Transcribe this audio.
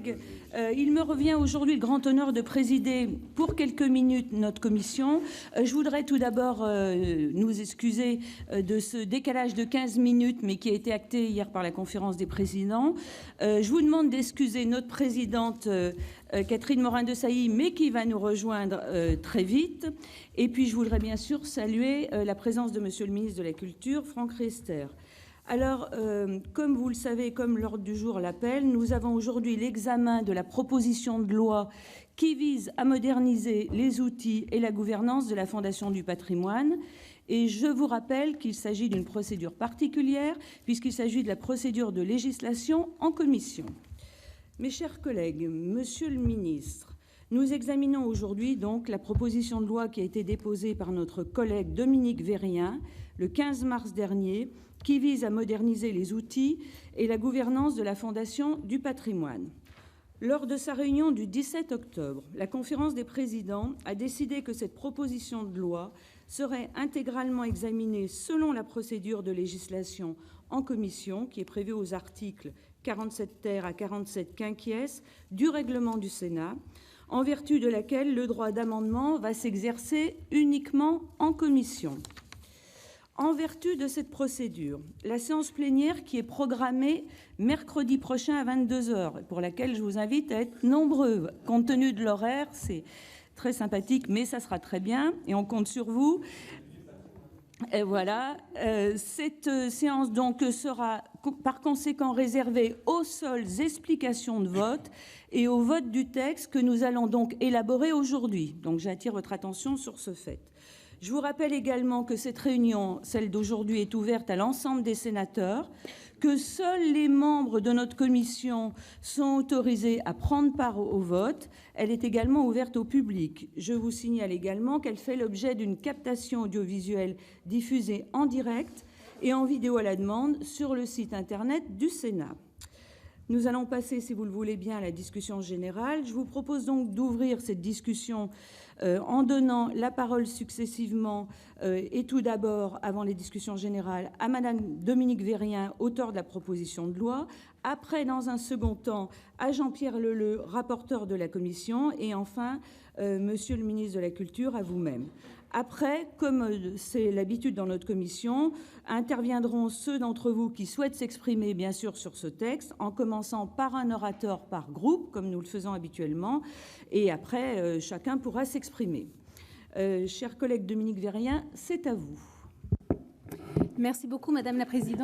collègues, il me revient aujourd'hui le grand honneur de présider pour quelques minutes notre commission. Je voudrais tout d'abord nous excuser de ce décalage de 15 minutes, mais qui a été acté hier par la conférence des présidents. Je vous demande d'excuser notre présidente Catherine Morin-Desailly, mais qui va nous rejoindre très vite. Et puis, je voudrais bien sûr saluer la présence de Monsieur le ministre de la Culture, Franck Riester. Alors, comme vous le savez, comme l'ordre du jour l'appelle, nous avons aujourd'hui l'examen de la proposition de loi qui vise à moderniser les outils et la gouvernance de la Fondation du patrimoine. Et je vous rappelle qu'il s'agit d'une procédure particulière puisqu'il s'agit de la procédure de législation en commission. Mes chers collègues, Monsieur le ministre, nous examinons aujourd'hui donc la proposition de loi qui a été déposée par notre collègue Dominique Vérien le 15 mars dernier, qui vise à moderniser les outils et la gouvernance de la Fondation du patrimoine. Lors de sa réunion du 17 octobre, la conférence des présidents a décidé que cette proposition de loi serait intégralement examinée selon la procédure de législation en commission qui est prévue aux articles 47 ter à 47 quinquies du règlement du Sénat, en vertu de laquelle le droit d'amendement va s'exercer uniquement en commission. En vertu de cette procédure, la séance plénière qui est programmée mercredi prochain à 22 h, pour laquelle je vous invite à être nombreux, compte tenu de l'horaire, c'est très sympathique, mais ça sera très bien et on compte sur vous. Et voilà, cette séance donc sera par conséquent réservée aux seules explications de vote et au vote du texte que nous allons donc élaborer aujourd'hui. Donc j'attire votre attention sur ce fait. Je vous rappelle également que cette réunion, celle d'aujourd'hui, est ouverte à l'ensemble des sénateurs, que seuls les membres de notre commission sont autorisés à prendre part au vote. Elle est également ouverte au public. Je vous signale également qu'elle fait l'objet d'une captation audiovisuelle diffusée en direct et en vidéo à la demande sur le site internet du Sénat. Nous allons passer, si vous le voulez bien, à la discussion générale. Je vous propose donc d'ouvrir cette discussion en donnant la parole successivement et tout d'abord, avant les discussions générales, à Madame Dominique Vérien, auteure de la proposition de loi, après, dans un second temps, à Jean-Pierre Leleux, rapporteur de la commission, et enfin, Monsieur le ministre de la Culture, à vous-même. Après, comme c'est l'habitude dans notre commission, interviendront ceux d'entre vous qui souhaitent s'exprimer, bien sûr, sur ce texte, en commençant par un orateur par groupe, comme nous le faisons habituellement, et après, chacun pourra s'exprimer. Cher collègue Dominique Vérien, c'est à vous. Merci beaucoup, Madame la Présidente.